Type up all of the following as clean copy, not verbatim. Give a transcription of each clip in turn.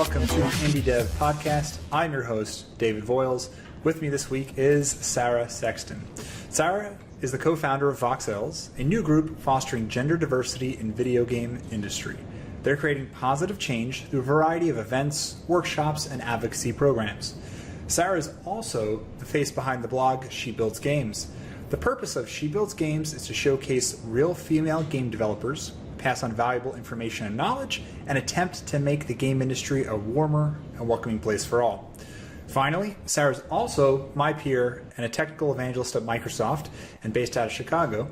welcome to the Indie Dev Podcast. I'm your host, David Voxells. With me this week is Sarah Sexton. Sarah is the co-founder of Voxelles, a new group fostering gender diversity in video game industry. They're creating positive change through a variety of events, workshops, and advocacy programs. Sarah is also the face behind the blog She Builds Games. The purpose of She Builds Games is to showcase real female game developers, pass on valuable information and knowledge, and attempt to make the game industry a warmer and welcoming place for all. Finally, Sarah's also my peer and a technical evangelist at Microsoft and based out of Chicago.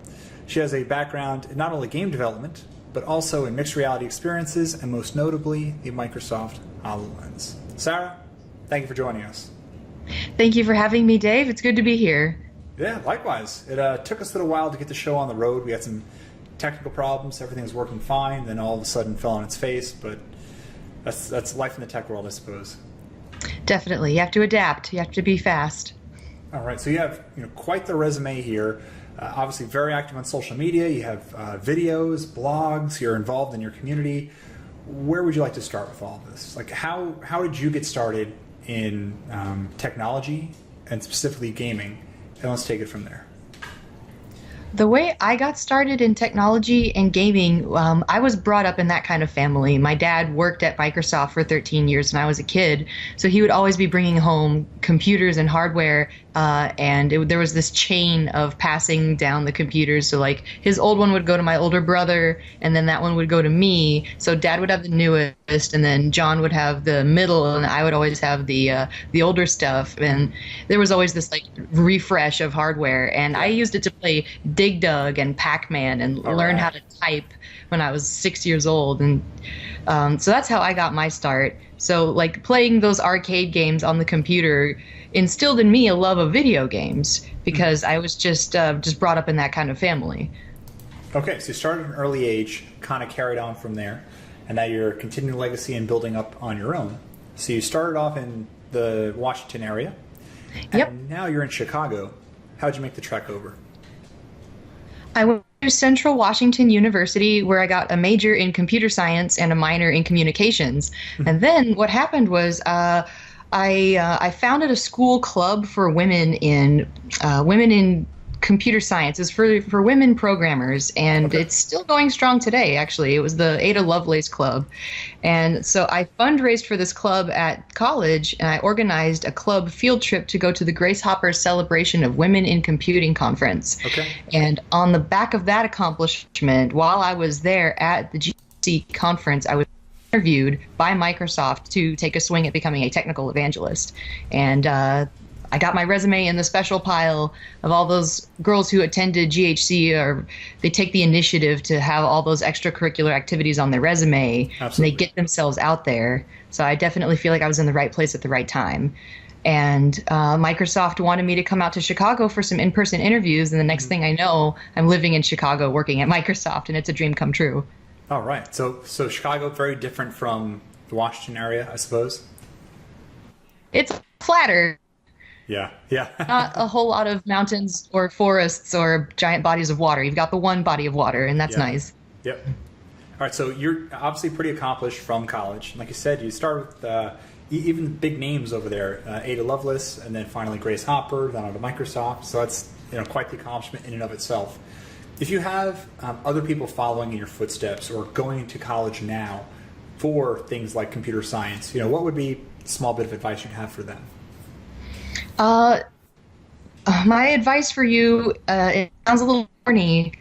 She has a background in not only game development, but also in mixed reality experiences, and most notably, the Microsoft HoloLens. Sarah, thank you for joining us. Thank you for having me, Dave. It's good to be here. Yeah, likewise. It took us a little while to get the show on the road. We had some technical problems. Everything was working fine. Then all of a sudden fell on its face. But that's life in the tech world, I suppose. Definitely. You have to adapt. You have to be fast. All right. So you have quite the resume here. Obviously very active on social media. You have videos, blogs. You're involved in your community. Where would you like to start with all of this? Like how did you get started in technology and specifically gaming? And let's take it from there. The way I got started in technology and gaming, I was brought up in that kind of family. My dad worked at Microsoft for 13 years when I was a kid, so he would always be bringing home computers and hardware, and there was this chain of passing down the computers. So like his old one would go to my older brother, and then that one would go to me. So Dad would have the newest, and then John would have the middle, and I would always have the older stuff. And there was always this like refresh of hardware, and I used it to play Dig Dug and Pac-Man and learn how to type when I was 6 years old. And so that's how I got my start. So like playing those arcade games on the computer instilled in me a love of video games because I was just brought up in that kind of family. Okay, so you started at an early age, kind of carried on from there, and now you're continuing legacy and building up on your own. So you started off in the Washington area, and now you're in Chicago. How'd you make the trek over? I went to Central Washington University, where I got a major in computer science and a minor in communications. And then what happened was I founded a school club for women in computer science. It's for women programmers, and it's still going strong today, actually. It was the Ada Lovelace Club. And so I fundraised for this club at college, and I organized a club field trip to go to the Grace Hopper Celebration of Women in Computing Conference. And on the back of that accomplishment, while I was there at the GC conference, I was interviewed by Microsoft to take a swing at becoming a technical evangelist. And I got my resume in the special pile of all those girls who attended GHC, or they take the initiative to have all those extracurricular activities on their resume. Absolutely. And they get themselves out there. So I definitely feel like I was in the right place at the right time. And Microsoft wanted me to come out to Chicago for some in-person interviews. And the next thing I know, I'm living in Chicago working at Microsoft, and it's a dream come true. All right. So Chicago, very different from the Washington area, I suppose? It's flatter. Yeah. Not a whole lot of mountains or forests or giant bodies of water. You've got the one body of water, and that's nice. Yep. All right, so you're obviously pretty accomplished from college. Like you said, you started with even big names over there, Ada Lovelace, and then finally Grace Hopper, then on to Microsoft. So that's quite the accomplishment in and of itself. If you have other people following in your footsteps or going to college now for things like computer science, what would be a small bit of advice you'd have for them? My advice for you, it sounds a little corny,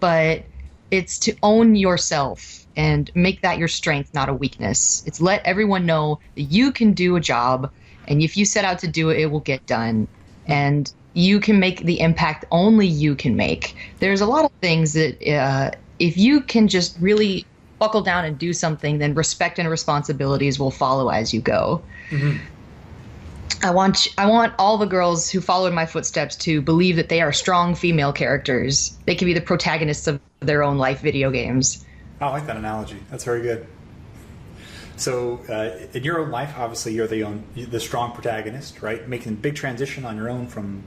but it's to own yourself and make that your strength, not a weakness. It's let everyone know that you can do a job, and if you set out to do it, it will get done. And you can make the impact only you can make. There's a lot of things that if you can just really buckle down and do something, then respect and responsibilities will follow as you go. Mm-hmm. I want all the girls who follow in my footsteps to believe that they are strong female characters. They can be the protagonists of their own life video games. I like that analogy. That's very good. So in your own life, obviously you're the strong protagonist, right? Making a big transition on your own from,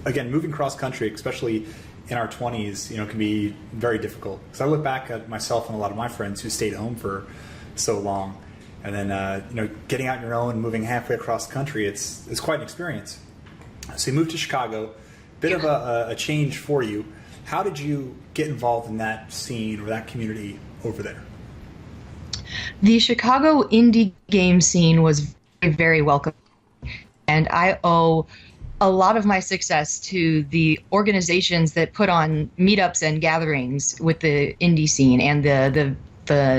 again, moving cross country, especially in our 20s, can be very difficult. Because I look back at myself and a lot of my friends who stayed home for so long. and then getting out on your own and moving halfway across the country, it's quite an experience. So you moved to Chicago, bit of a change for you. How did you get involved in that scene or that community over there? The Chicago indie game scene was very, very welcome, and I owe a lot of my success to the organizations that put on meetups and gatherings with the indie scene and the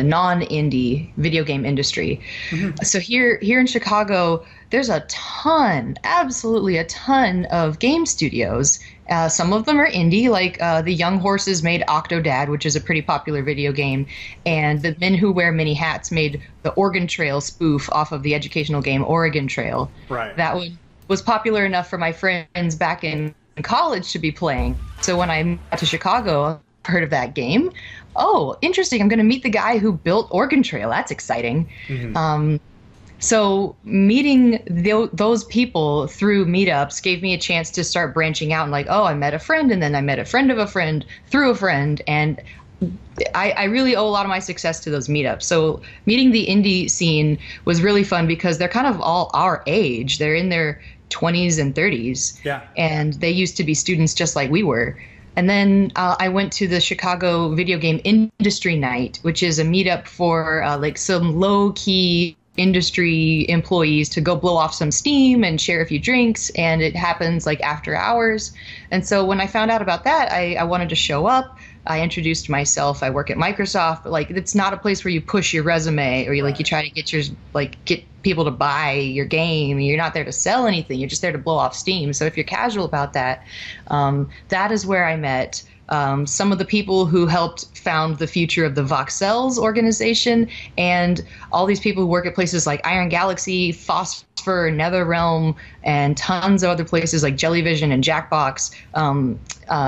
non-indie video game industry. Mm-hmm. So here in Chicago, there's a ton, absolutely a ton of game studios. Some of them are indie, like the Young Horses made Octodad, which is a pretty popular video game, and the Men Who Wear Many Hats made the Oregon Trail spoof off of the educational game Oregon Trail. Right. That one was popular enough for my friends back in college to be playing. So when I moved to Chicago, I heard of that game. Oh, interesting. I'm going to meet the guy who built Oregon Trail. That's exciting. Mm-hmm. So meeting those people through meetups gave me a chance to start branching out and like, oh, I met a friend, and then I met a friend of a friend through a friend. And I really owe a lot of my success to those meetups. So meeting the indie scene was really fun because they're kind of all our age. They're in their 20s and 30s. Yeah. And they used to be students just like we were. And then I went to the Chicago Video Game Industry Night, which is a meetup for like some low-key industry employees to go blow off some steam and share a few drinks. And it happens like after hours. And so when I found out about that, I wanted to show up. I introduced myself. I work at Microsoft, but like it's not a place where you push your resume or you like you try to get people to buy your game. You're not there to sell anything. You're just there to blow off steam. So if you're casual about that, that is where I met some of the people who helped found the future of the Voxelles organization, and all these people who work at places like Iron Galaxy, Phosphor, NetherRealm, and tons of other places like Jellyvision and Jackbox.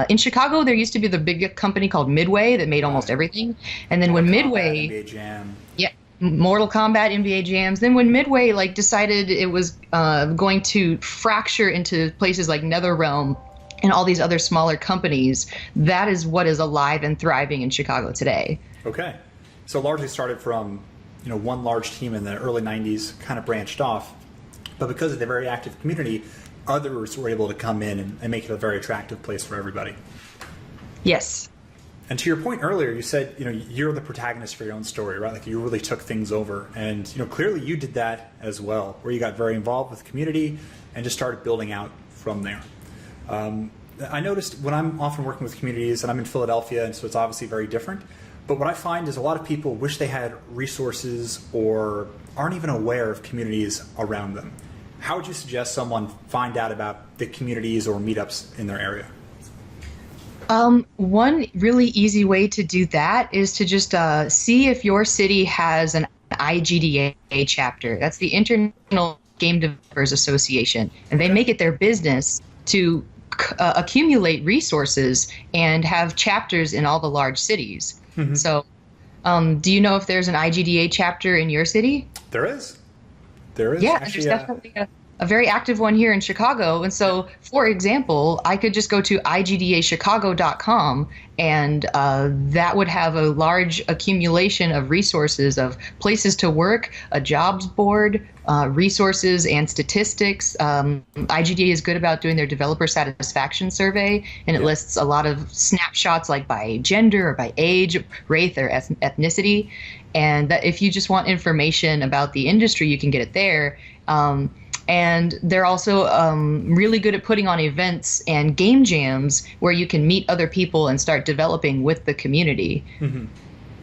In Chicago, there used to be the big company called Midway that made almost everything. And then when Midway... NBA Jam. Yeah. Mortal Kombat, NBA Jams. Then when Midway decided it was going to fracture into places like NetherRealm and all these other smaller companies, that is what is alive and thriving in Chicago today. Okay. So largely started from, one large team in the early 90s, kind of branched off. But because of the very active community, others were able to come in and make it a very attractive place for everybody. Yes. And to your point earlier, you said, you're the protagonist for your own story, right? Like you really took things over. And, clearly you did that as well, where you got very involved with the community and just started building out from there. I noticed when I'm often working with communities, and I'm in Philadelphia, and so it's obviously very different, but what I find is a lot of people wish they had resources or aren't even aware of communities around them. How would you suggest someone find out about the communities or meetups in their area? One really easy way to do that is to just see if your city has an IGDA chapter. That's the International Game Developers Association, and they make it their business to accumulate resources and have chapters in all the large cities. Mm-hmm. So do you know if there's an IGDA chapter in your city? There is. There is. Yeah, actually, there's definitely a very active one here in Chicago. And so, for example, I could just go to igdachicago.com, and that would have a large accumulation of resources of places to work, a jobs board, resources and statistics. IGDA is good about doing their developer satisfaction survey, and it lists a lot of snapshots like by gender or by age, race, or ethnicity. And that if you just want information about the industry, you can get it there. And they're also really good at putting on events and game jams where you can meet other people and start developing with the community. Mm-hmm.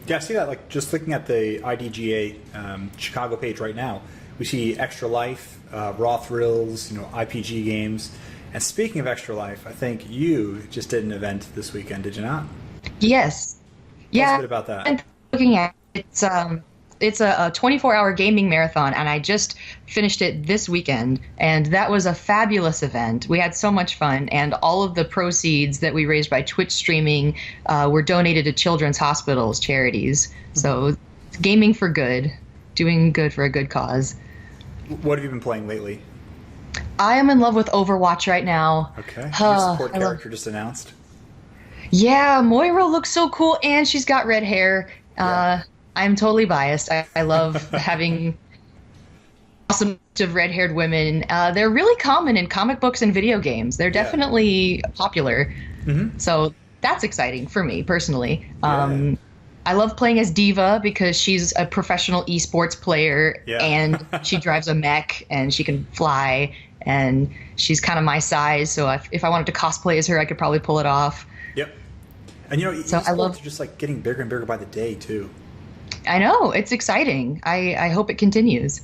Yeah, I see that. Like just looking at the IDGA Chicago page right now, we see Extra Life, Raw Thrills, IPG games. And speaking of Extra Life, I think you just did an event this weekend, did you not? Yes. Tell us a bit about that. I'm looking at it's a 24-hour gaming marathon, and I just finished it this weekend, and that was a fabulous event. We had so much fun, and all of the proceeds that we raised by Twitch streaming were donated to children's hospitals charities. So gaming for good, doing good for a good cause. What have you been playing lately? I am in love with Overwatch right now. Okay. Your support character just announced? Yeah, Moira looks so cool, and she's got red hair. I'm totally biased. I love having awesome of red-haired women. They're really common in comic books and video games. They're Yeah. definitely popular. Hmm. So that's exciting for me personally. Yeah. I love playing as Diva because she's a professional esports player Yeah. and she drives a mech and she can fly and she's kind of my size. So if I wanted to cosplay as her, I could probably pull it off. Yep. And So I esports love, are just like getting bigger and bigger by the day too. I know it's exciting. I hope it continues.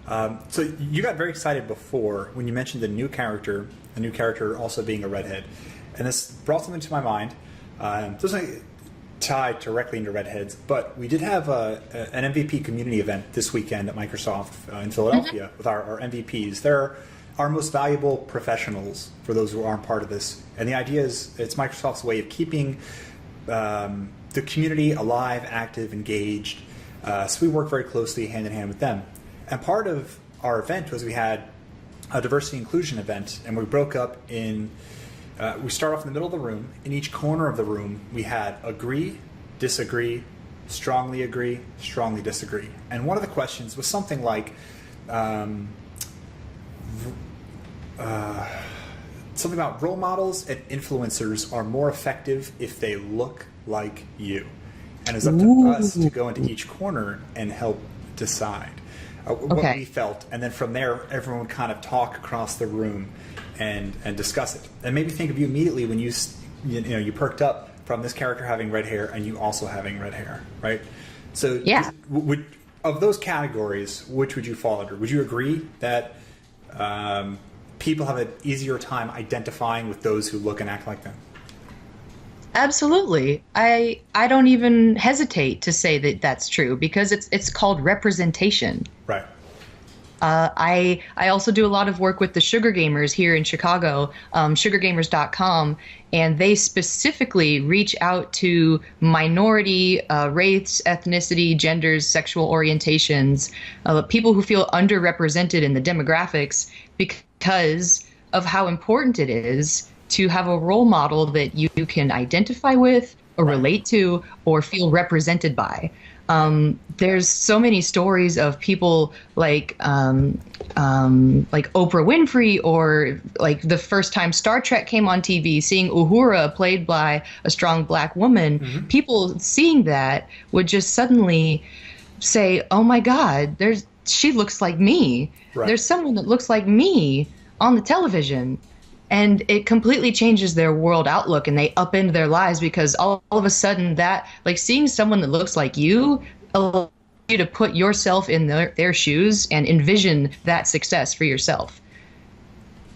So you got very excited before when you mentioned the new character also being a redhead, and this brought something to my mind. Doesn't tie directly into redheads, but we did have an MVP community event this weekend at Microsoft in Philadelphia with our MVPs. They're our most valuable professionals for those who aren't part of this, and the idea is it's Microsoft's way of keeping the community alive, active, engaged. So we work very closely hand in hand with them. And part of our event was we had a diversity inclusion event, and we broke up in. We start off in the middle of the room. In each corner of the room, we had agree, disagree, strongly disagree. And one of the questions was something like, something about role models and influencers are more effective if they look like you. And it's up to us to go into each corner and help decide what we felt. And then from there, everyone would kind of talk across the room and discuss it. And maybe think of you immediately when you perked up from this character having red hair and you also having red hair, right? So Yeah. Of those categories, which would you fall under? Would you agree that people have an easier time identifying with those who look and act like them? Absolutely. I don't even hesitate to say that that's true because it's called representation. Right. I also do a lot of work with the Sugar Gamers here in Chicago, sugargamers.com, and they specifically reach out to minority race, ethnicity, genders, sexual orientations, people who feel underrepresented in the demographics because of how important it is to have a role model that you can identify with or relate to or feel represented by. There's so many stories of people like Oprah Winfrey, or like the first time Star Trek came on TV, seeing Uhura played by a strong black woman. Mm-hmm. People seeing that would just suddenly say, "Oh my God, she looks like me. Right. There's someone that looks like me on the television." And it completely changes their world outlook and they upend their lives because all of a sudden that, like seeing someone that looks like you, allows you to put yourself in their shoes and envision that success for yourself.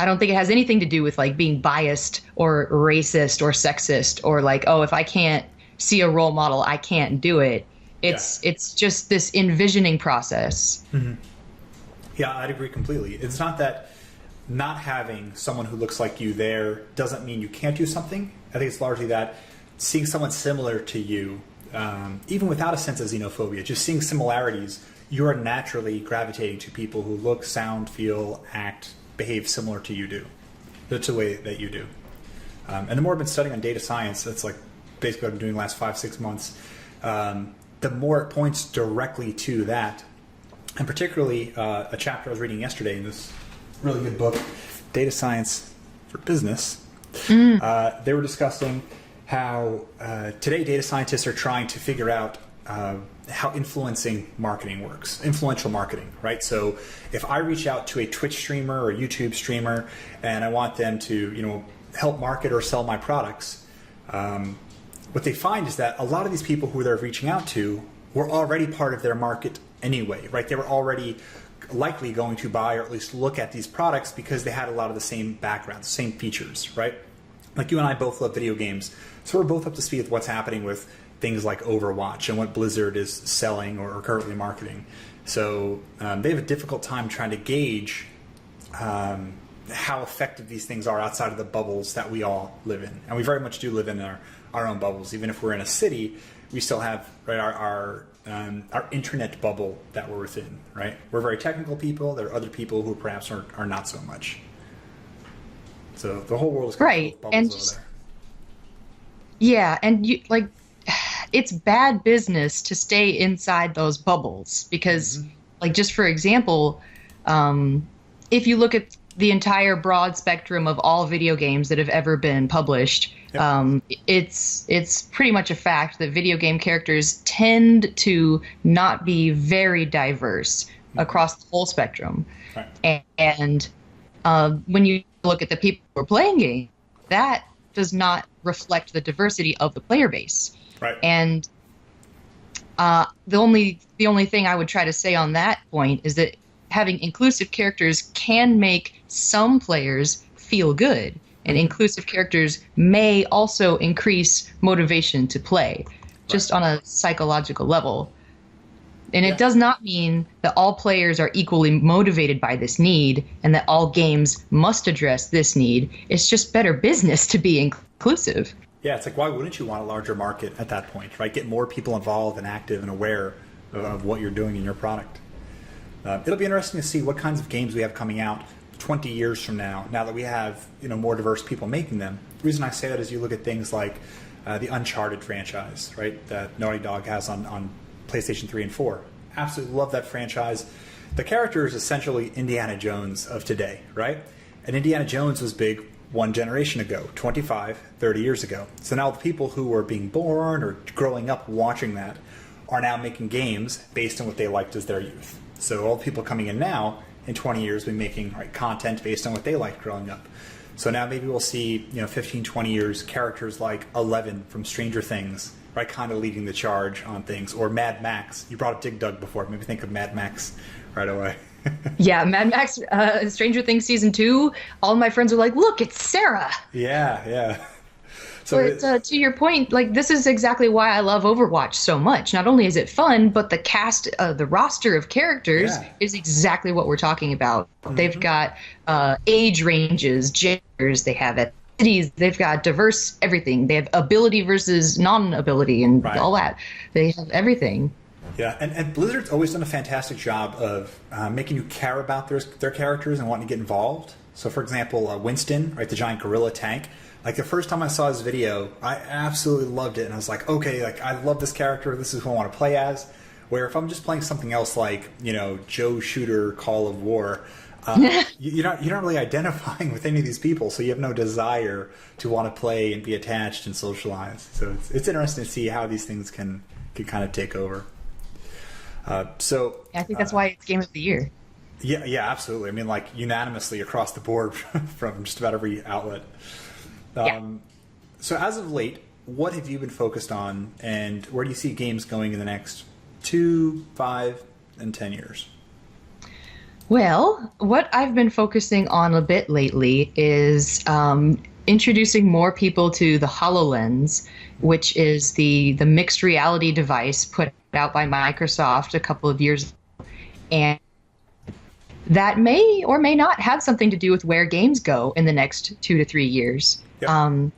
I don't think it has anything to do with like being biased or racist or sexist or like, oh, if I can't see a role model, I can't do it. It's just this envisioning process. Mm-hmm. Yeah, I'd agree completely. It's not that not having someone who looks like you there doesn't mean you can't do something. I think it's largely that seeing someone similar to you, even without a sense of xenophobia, just seeing similarities, you are naturally gravitating to people who look, sound, feel, act, behave similar to you do. That's the way that you do. And the more I've been studying on data science, that's like basically what I've been doing the last 5-6 months, the more it points directly to that. And particularly a chapter I was reading yesterday in this really good book, Data Science for Business. They were discussing how today data scientists are trying to figure out how influencing marketing works, influential marketing, right? So if I reach out to a Twitch streamer or YouTube streamer and I want them to, help market or sell my products, what they find is that a lot of these people who they're reaching out to were already part of their market anyway, right? They were already likely going to buy or at least look at these products because they had a lot of the same backgrounds, same features, right? Like you and I both love video games, so we're both up to speed with what's happening with things like Overwatch and what Blizzard is selling or currently marketing. So they have a difficult time trying to gauge how effective these things are outside of the bubbles that we all live in. And we very much do live in our own bubbles. Even if we're in a city, we still have our internet bubble that we're within, right? We're very technical people. There are other people who perhaps are not so much. So the whole world is kind of bubbles over there. Yeah, and it's bad business to stay inside those bubbles because, like, just for example, if you look at the entire broad spectrum of all video games that have ever been published, it's pretty much a fact that video game characters tend to not be very diverse across the whole spectrum. Right. And when you look at the people who are playing games, that does not reflect the diversity of the player base. Right. And the only thing I would try to say on that point is that having inclusive characters can make some players feel good, and inclusive characters may also increase motivation to play, just on a psychological level. And it does not mean that all players are equally motivated by this need and that all games must address this need. It's just better business to be inclusive. Yeah, it's like, why wouldn't you want a larger market at that point, right? Get more people involved and active and aware of what you're doing in your product. It'll be interesting to see what kinds of games we have coming out 20 years from now that we have more diverse people making them. The reason I say that is you look at things like the Uncharted franchise, right, that Naughty Dog has on PlayStation 3 and 4. Absolutely love that franchise. The character is essentially Indiana Jones of today, right? And Indiana Jones was big one generation ago, 25, 30 years ago. So now the people who were being born or growing up watching that are now making games based on what they liked as their youth. So all the people coming in now, in 20 years, will be making content based on what they liked growing up. So now maybe we'll see, 15, 20 years, characters like Eleven from Stranger Things, right, kind of leading the charge on things. Or Mad Max. You brought up Dig Dug before. Maybe think of Mad Max right away. Yeah, Mad Max, Stranger Things Season 2, all my friends are like, look, it's Sarah. Yeah. So to your point, like, this is exactly why I love Overwatch so much. Not only is it fun, but the cast, the roster of characters is exactly what we're talking about. They've got age ranges, genders, they have ethnicities, they've got diverse everything. They have ability versus non-ability and all that. They have everything. Yeah, and Blizzard's always done a fantastic job of making you care about their characters and wanting to get involved. So, for example, Winston, right, the giant gorilla tank. Like, the first time I saw his video, I absolutely loved it. And I was like, okay, like, I love this character. This is who I want to play as. Where if I'm just playing something else like, Joe Shooter, Call of War, you're not really identifying with any of these people. So you have no desire to want to play and be attached and socialize. So it's interesting to see how these things can kind of take over. I think that's why it's Game of the Year. Yeah, absolutely. I mean, like, unanimously across the board from just about every outlet. So as of late, what have you been focused on, and where do you see games going in the next 2, 5, and 10 years? Well, what I've been focusing on a bit lately is introducing more people to the HoloLens, which is the mixed reality device put out by Microsoft a couple of years ago. And that may or may not have something to do with where games go in the next 2 to 3 years. Yep.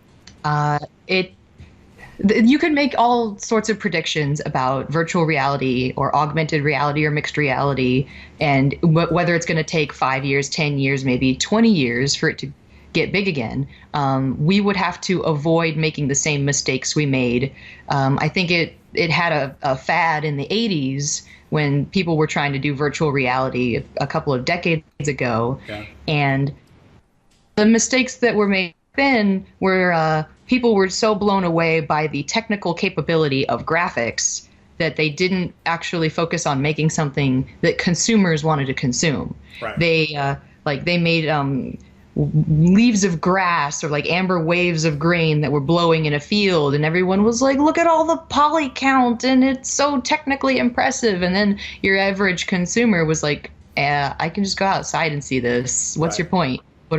You can make all sorts of predictions about virtual reality or augmented reality or mixed reality, and whether it's going to take 5 years, 10 years, maybe 20 years for it to get big again. We would have to avoid making the same mistakes we made. I think it had a fad in the 80s when people were trying to do virtual reality a couple of decades ago. Yeah. And the mistakes that were made then were people were so blown away by the technical capability of graphics that they didn't actually focus on making something that consumers wanted to consume. Right. They made leaves of grass or like amber waves of grain that were blowing in a field, and everyone was like, look at all the poly count and it's so technically impressive. And then your average consumer was like, I can just go outside and see this. What's your point? What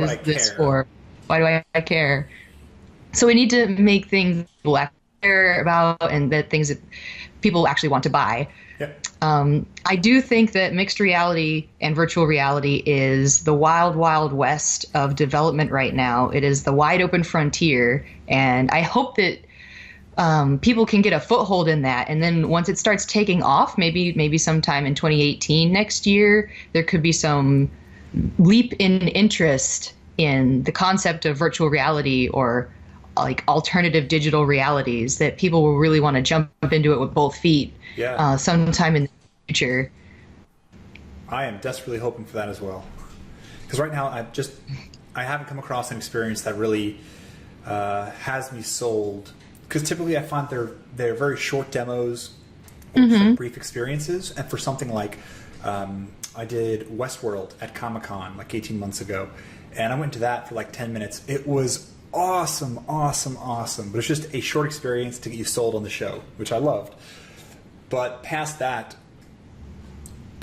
is this for? Why do I care? So we need to make things people care about and that things that people actually want to buy. Yep. I do think that mixed reality and virtual reality is the wild, wild west of development right now. It is the wide open frontier, and I hope that people can get a foothold in that. And then once it starts taking off, maybe sometime in 2018 next year, there could be some leap in interest in the concept of virtual reality or like alternative digital realities that people will really want to jump into it with both feet Yeah. sometime in the future. I am desperately hoping for that as well. Because right now, I haven't come across an experience that really has me sold. Because typically I find they're very short demos, or just like brief experiences. And for something like, I did Westworld at Comic-Con like 18 months ago. And I went to that for like 10 minutes. It was awesome. But it's just a short experience to get you sold on the show, which I loved. But past that,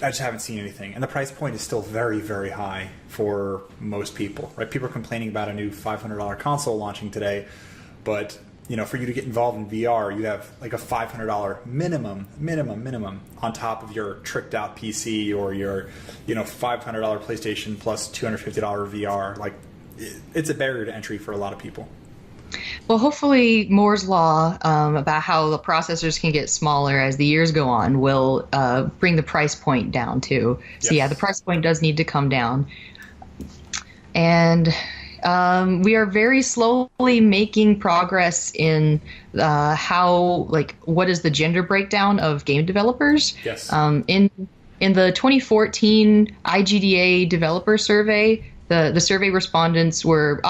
I just haven't seen anything. And the price point is still very, very high for most people, right? People are complaining about a new $500 console launching today. But, for you to get involved in VR, you have like a $500 minimum on top of your tricked out PC or your, $500 PlayStation plus $250 VR. Like, it's a barrier to entry for a lot of people. Well, hopefully Moore's Law about how the processors can get smaller as the years go on will bring the price point down too. So Yes. yeah, the price point does need to come down. And we are very slowly making progress in what is the gender breakdown of game developers. Yes. In the 2014 IGDA developer survey, the survey respondents were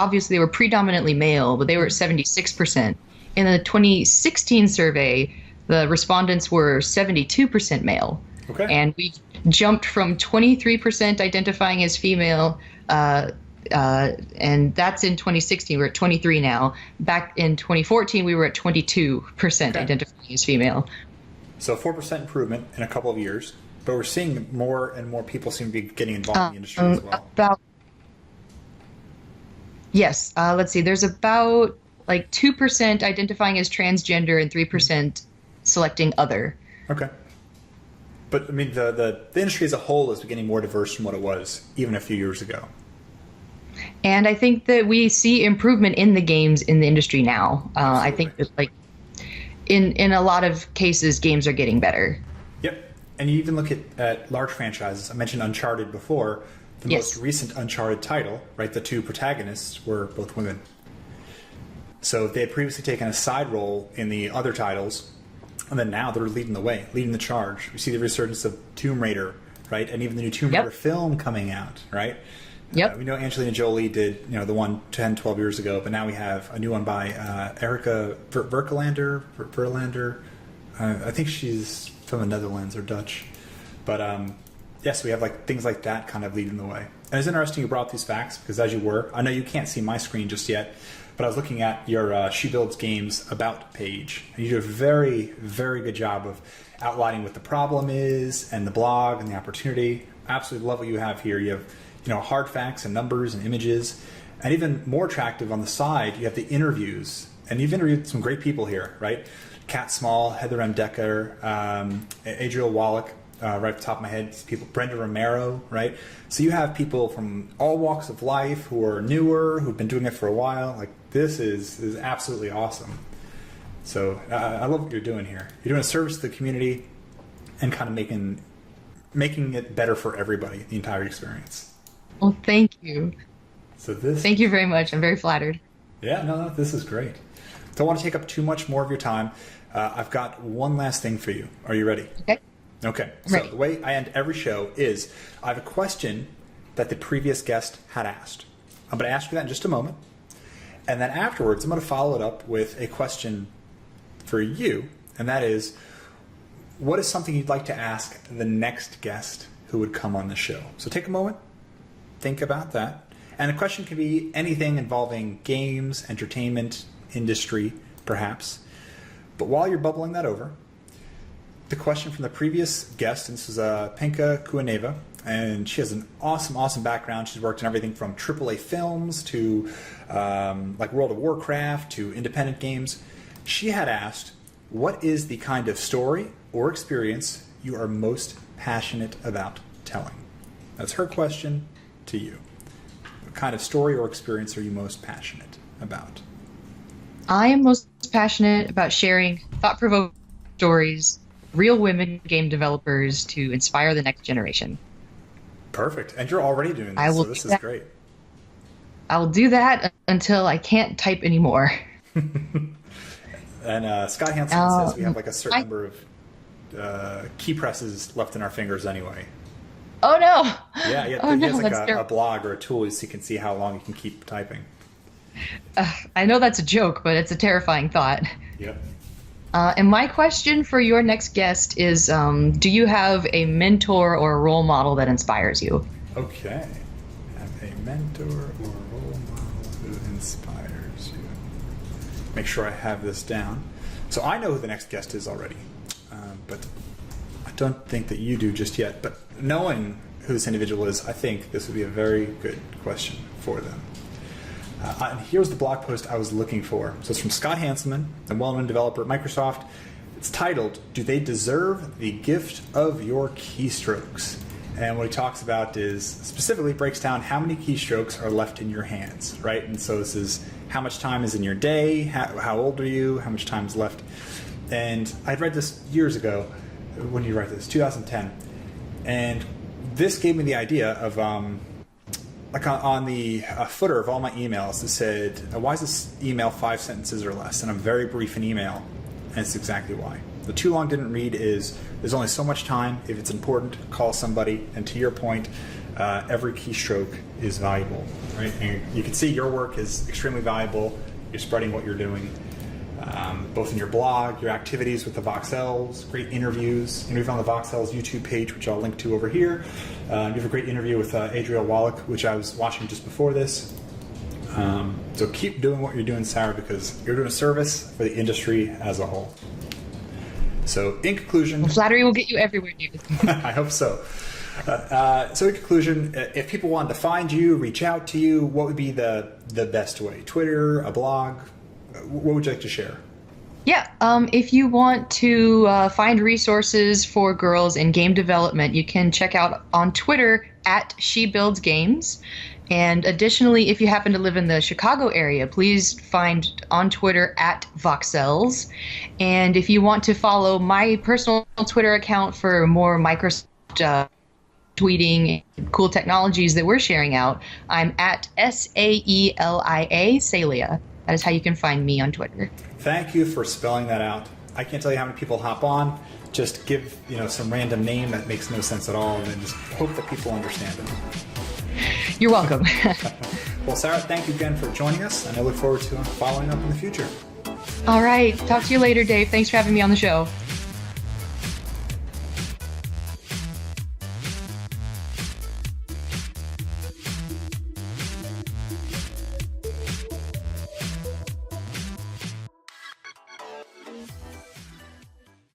predominantly male, but they were at 76%. In the 2016 survey, the respondents were 72% male. Okay. And we jumped from 23% identifying as female, and that's in 2016. We're at 23 now. Back in 2014, we were at 22% identifying as female. So 4% improvement in a couple of years. But we're seeing more and more people seem to be getting involved in the industry as well. Yes. Let's see. There's about like 2% identifying as transgender and 3% selecting other. Okay. But I mean, the industry as a whole is getting more diverse from what it was even a few years ago. And I think that we see improvement in the games in the industry now. I think that in a lot of cases, games are getting better. Yep. And you even look at large franchises. I mentioned Uncharted before. The most recent Uncharted title, right? The two protagonists were both women. So they had previously taken a side role in the other titles, and then now they're leading the way, leading the charge. We see the resurgence of Tomb Raider, right? And even the new Tomb Raider film coming out, right? Yep. We know Angelina Jolie did, the one 10, 12 years ago, but now we have a new one by Erica Verlander. I think she's from the Netherlands or Dutch. But yes, we have things like that kind of leading the way. And it's interesting you brought these facts because as you were, I know you can't see my screen just yet, but I was looking at your She Builds Games About page. And you do a very, very good job of outlining what the problem is and the blog and the opportunity. I absolutely love what you have here. You have hard facts and numbers and images. And even more attractive on the side, you have the interviews. And you've interviewed some great people here, right? Kat Small, Heather M. Decker, Adriel Wallach, right off the top of my head, people, Brenda Romero, right? So you have people from all walks of life who are newer, who've been doing it for a while. This is absolutely awesome. So I love what you're doing here. You're doing a service to the community and kind of making it better for everybody, the entire experience. Well, thank you. Thank you very much. I'm very flattered. Yeah, no, this is great. Don't want to take up too much more of your time. I've got one last thing for you. Are you ready? Okay. So the way I end every show is I have a question that the previous guest had asked. I'm going to ask you that in just a moment. And then afterwards, I'm going to follow it up with a question for you. And that is, what is something you'd like to ask the next guest who would come on the show? So take a moment. Think about that. And the question can be anything involving games, entertainment, industry, perhaps. But while you're bubbling that over, the question from the previous guest, and this is Penka Kuaneva, and she has an awesome background. She's worked in everything from AAA films to World of Warcraft to independent games. She had asked, what is the kind of story or experience you are most passionate about telling? That's her question to you. What kind of story or experience are you most passionate about? I am most passionate about sharing thought-provoking stories, real women game developers to inspire the next generation. Perfect. And you're already doing this, so this is great. I will do that until I can't type anymore. And Scott Hanselman says we have like a certain number of key presses left in our fingers anyway. Oh no! Yeah, yeah. Oh he no, has like that's a blog or a tool so you can see how long you can keep typing. I know that's a joke, but it's a terrifying thought. Yep. And my question for your next guest is, do you have a mentor or a role model that inspires you? Okay. Have a mentor or role model who inspires you. Make sure I have this down. So I know who the next guest is already, but I don't think that you do just yet. But knowing who this individual is, I think this would be a very good question for them. And here's the blog post I was looking for. So it's from Scott Hanselman, a well-known developer at Microsoft. It's titled, "Do They Deserve the Gift of Your Keystrokes?" And what he talks about is, specifically breaks down how many keystrokes are left in your hands, right? And so this is how much time is in your day, how old are you, how much time is left. And I'd read this years ago. When did you write this? 2010. And this gave me the idea of... like on the footer of all my emails, it said, why is this email 5 sentences or less? And I'm very brief in email, and it's exactly why. The too long didn't read is, there's only so much time. If it's important, call somebody. And to your point, every keystroke is valuable, right? And you can see your work is extremely valuable. You're spreading what you're doing, both in your blog, your activities with the Voxells, great interviews on the Voxells YouTube page, which I'll link to over here. You have a great interview with Adriel Wallach, which I was watching just before this. So keep doing what you're doing, Sarah, because you're doing a service for the industry as a whole. So in conclusion... Well, flattery will get you everywhere, David. I hope so. So in conclusion, if people wanted to find you, reach out to you, what would be the best way? Twitter, a blog? What would you like to share? Yeah, if you want to find resources for girls in game development, you can check out on Twitter @SheBuildsGames. And additionally, if you happen to live in the Chicago area, please find on Twitter @Voxells. And if you want to follow my personal Twitter account for more Microsoft tweeting cool technologies that we're sharing out, I'm @SAELIA, Salia. That is how you can find me on Twitter. Thank you for spelling that out. I can't tell you how many people hop on, just give some random name that makes no sense at all, and then just hope that people understand it. You're welcome. Well, Sarah, thank you again for joining us, and I look forward to following up in the future. All right. Talk to you later, Dave. Thanks for having me on the show.